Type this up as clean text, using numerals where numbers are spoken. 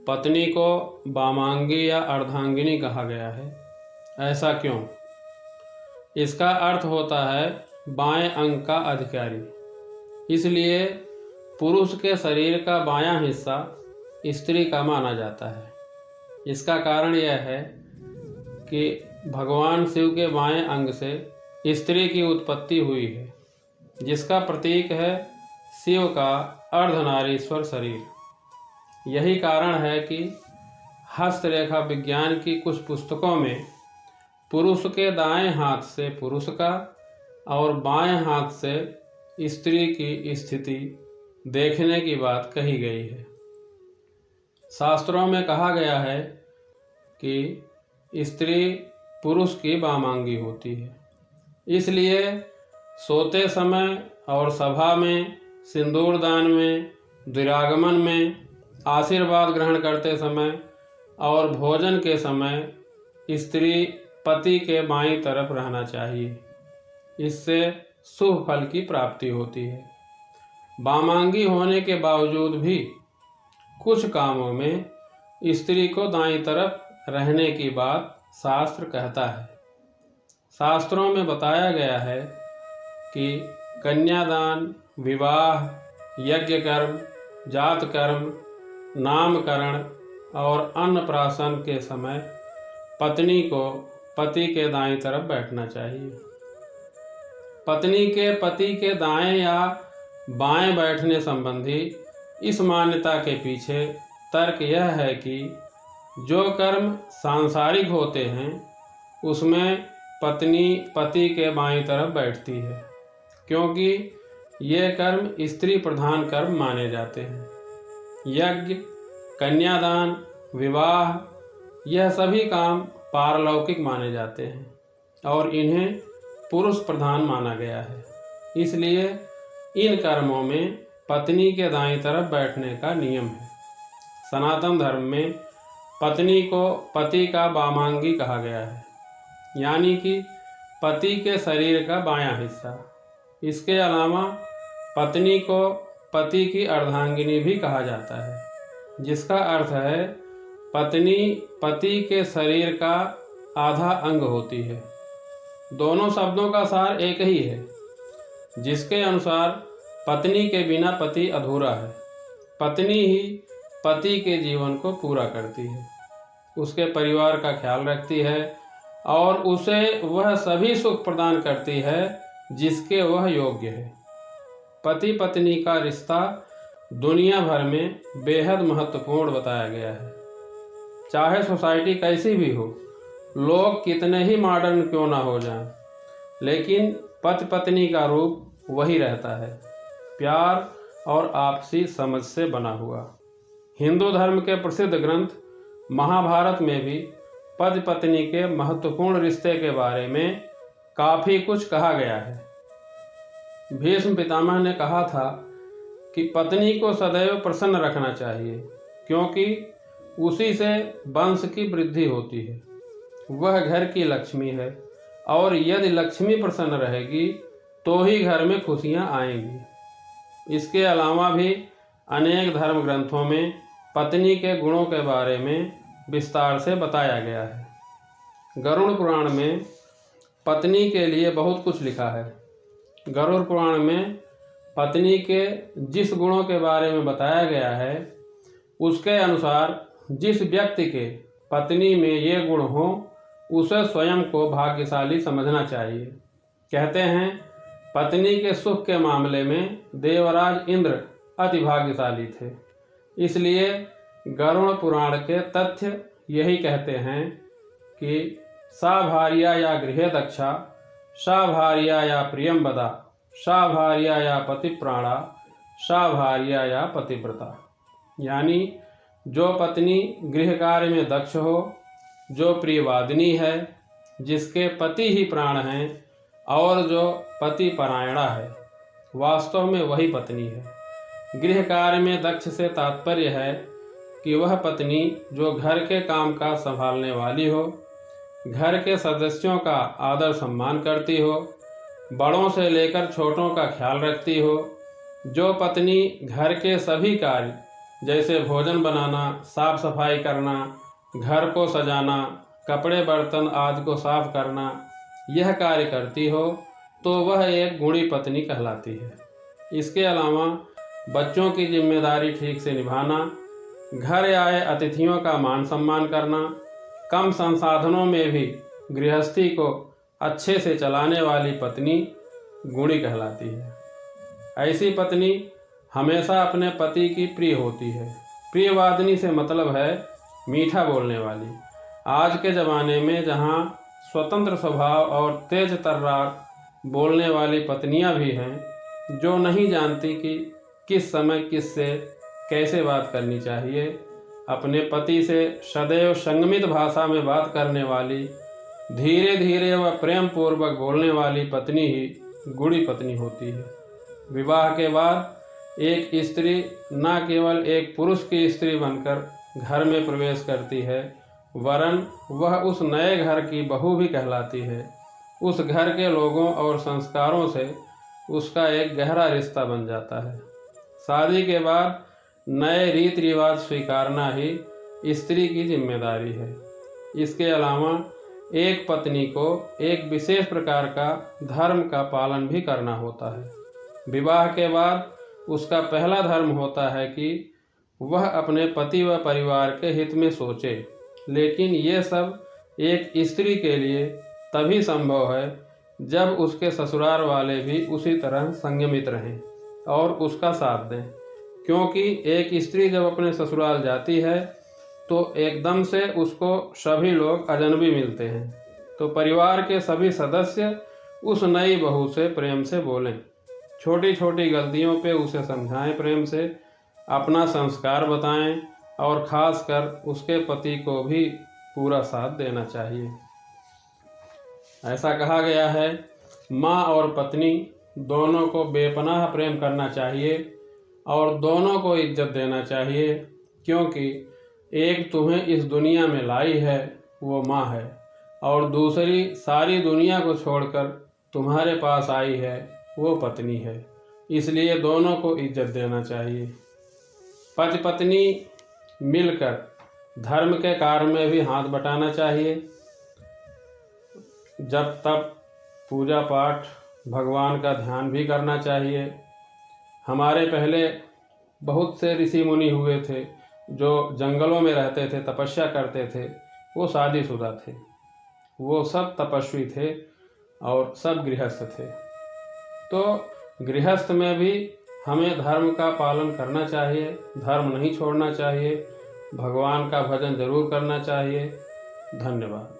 पत्नी को वामांगी या अर्धांगिनी कहा गया है। ऐसा क्यों? इसका अर्थ होता है बाएं अंग का अधिकारी। इसलिए पुरुष के शरीर का बायां हिस्सा स्त्री का माना जाता है। इसका कारण यह है कि भगवान शिव के बाएं अंग से स्त्री की उत्पत्ति हुई है, जिसका प्रतीक है शिव का अर्धनारीश्वर शरीर। यही कारण है कि हस्तरेखा विज्ञान की कुछ पुस्तकों में पुरुष के दाएं हाथ से पुरुष का और बाएं हाथ से स्त्री की स्थिति देखने की बात कही गई है। शास्त्रों में कहा गया है कि स्त्री पुरुष की वामांगी होती है। इसलिए सोते समय और सभा में, सिंदूरदान में, द्विरागमन में, आशीर्वाद ग्रहण करते समय और भोजन के समय स्त्री पति के बाईं तरफ रहना चाहिए। इससे शुभ फल की प्राप्ति होती है। वामांगी होने के बावजूद भी कुछ कामों में स्त्री को दाईं तरफ रहने की बात शास्त्र कहता है। शास्त्रों में बताया गया है कि कन्यादान, विवाह, यज्ञ कर्म, जात कर्म, नामकरण और अन्नप्राशन के समय पत्नी को पति के दाईं तरफ बैठना चाहिए। पत्नी के पति के दाएं या बाएं बैठने संबंधी इस मान्यता के पीछे तर्क यह है कि जो कर्म सांसारिक होते हैं उसमें पत्नी पति के बाईं तरफ बैठती है, क्योंकि ये कर्म स्त्री प्रधान कर्म माने जाते हैं। यज्ञ, कन्यादान, विवाह, यह सभी काम पारलौकिक माने जाते हैं और इन्हें पुरुष प्रधान माना गया है। इसलिए इन कर्मों में पत्नी के दाईं तरफ बैठने का नियम है। सनातन धर्म में पत्नी को पति का वामांगी कहा गया है, यानी कि पति के शरीर का बायां हिस्सा। इसके अलावा पत्नी को पति की अर्धांगिनी भी कहा जाता है, जिसका अर्थ है पत्नी पति के शरीर का आधा अंग होती है। दोनों शब्दों का सार एक ही है, जिसके अनुसार पत्नी के बिना पति अधूरा है। पत्नी ही पति के जीवन को पूरा करती है, उसके परिवार का ख्याल रखती है और उसे वह सभी सुख प्रदान करती है जिसके वह योग्य है। पति पत्नी का रिश्ता दुनिया भर में बेहद महत्वपूर्ण बताया गया है। चाहे सोसाइटी कैसी भी हो, लोग कितने ही मॉडर्न क्यों ना हो जाएं, लेकिन पति पत्नी का रूप वही रहता है, प्यार और आपसी समझ से बना हुआ। हिंदू धर्म के प्रसिद्ध ग्रंथ महाभारत में भी पति पत्नी के महत्वपूर्ण रिश्ते के बारे में काफ़ी कुछ कहा गया है। भीष्म पितामह ने कहा था कि पत्नी को सदैव प्रसन्न रखना चाहिए, क्योंकि उसी से वंश की वृद्धि होती है। वह घर की लक्ष्मी है और यदि लक्ष्मी प्रसन्न रहेगी तो ही घर में खुशियां आएंगी। इसके अलावा भी अनेक धर्म ग्रंथों में पत्नी के गुणों के बारे में विस्तार से बताया गया है। गरुड़ पुराण में पत्नी के लिए बहुत कुछ लिखा है। गरुड़ पुराण में पत्नी के जिस गुणों के बारे में बताया गया है, उसके अनुसार जिस व्यक्ति के पत्नी में ये गुण हो, उसे स्वयं को भाग्यशाली समझना चाहिए। कहते हैं पत्नी के सुख के मामले में देवराज इंद्र अति भाग्यशाली थे। इसलिए गरुड़ पुराण के तथ्य यही कहते हैं कि सा भार्या या गृहे दक्षा, सा भार्या या प्रियंवदा, सा भार्या या पतिप्राणा, सा भार्या या पतिव्रता। यानी जो पत्नी गृह कार्य में दक्ष हो, जो प्रियवादिनी है, जिसके पति ही प्राण हैं और जो पति परायणा है, वास्तव में वही पत्नी है। गृह कार्य में दक्ष से तात्पर्य है कि वह पत्नी जो घर के कामकाज संभालने वाली हो, घर के सदस्यों का आदर सम्मान करती हो, बड़ों से लेकर छोटों का ख्याल रखती हो, जो पत्नी घर के सभी कार्य जैसे भोजन बनाना, साफ सफाई करना, घर को सजाना, कपड़े बर्तन आदि को साफ करना, यह कार्य करती हो तो वह एक गुणी पत्नी कहलाती है। इसके अलावा बच्चों की जिम्मेदारी ठीक से निभाना, घर आए अतिथियों का मान सम्मान करना, कम संसाधनों में भी गृहस्थी को अच्छे से चलाने वाली पत्नी गुणी कहलाती है। ऐसी पत्नी हमेशा अपने पति की प्रिय होती है। प्रियवादिनी से मतलब है मीठा बोलने वाली। आज के ज़माने में जहाँ स्वतंत्र स्वभाव और तेज तर्रार बोलने वाली पत्नियां भी हैं, जो नहीं जानती कि किस समय किससे कैसे बात करनी चाहिए, अपने पति से सदैव संयमित भाषा में बात करने वाली, धीरे धीरे व प्रेम पूर्वक बोलने वाली पत्नी ही गुणी पत्नी होती है। विवाह के बाद एक स्त्री न केवल एक पुरुष की स्त्री बनकर घर में प्रवेश करती है, वरन वह उस नए घर की बहू भी कहलाती है। उस घर के लोगों और संस्कारों से उसका एक गहरा रिश्ता बन जाता है। शादी के बाद नए रीति रिवाज स्वीकारना ही स्त्री की जिम्मेदारी है। इसके अलावा एक पत्नी को एक विशेष प्रकार का धर्म का पालन भी करना होता है। विवाह के बाद उसका पहला धर्म होता है कि वह अपने पति व परिवार के हित में सोचे, लेकिन ये सब एक स्त्री के लिए तभी संभव है जब उसके ससुराल वाले भी उसी तरह संयमित रहें और उसका साथ दें। क्योंकि एक स्त्री जब अपने ससुराल जाती है तो एकदम से उसको सभी लोग अजनबी मिलते हैं, तो परिवार के सभी सदस्य उस नई बहू से प्रेम से बोलें, छोटी छोटी गलतियों पे उसे समझाएं, प्रेम से अपना संस्कार बताएं और खासकर उसके पति को भी पूरा साथ देना चाहिए। ऐसा कहा गया है, माँ और पत्नी दोनों को बेपनाह प्रेम करना चाहिए और दोनों को इज्जत देना चाहिए, क्योंकि एक तुम्हें इस दुनिया में लाई है वो माँ है और दूसरी सारी दुनिया को छोड़कर तुम्हारे पास आई है वो पत्नी है। इसलिए दोनों को इज्जत देना चाहिए। पति पत्नी मिलकर धर्म के कार्य में भी हाथ बटाना चाहिए। जब तब पूजा पाठ, भगवान का ध्यान भी करना चाहिए। हमारे पहले बहुत से ऋषि मुनि हुए थे जो जंगलों में रहते थे, तपस्या करते थे, वो शादीशुदा थे, वो सब तपस्वी थे और सब गृहस्थ थे। तो गृहस्थ में भी हमें धर्म का पालन करना चाहिए, धर्म नहीं छोड़ना चाहिए, भगवान का भजन जरूर करना चाहिए। धन्यवाद।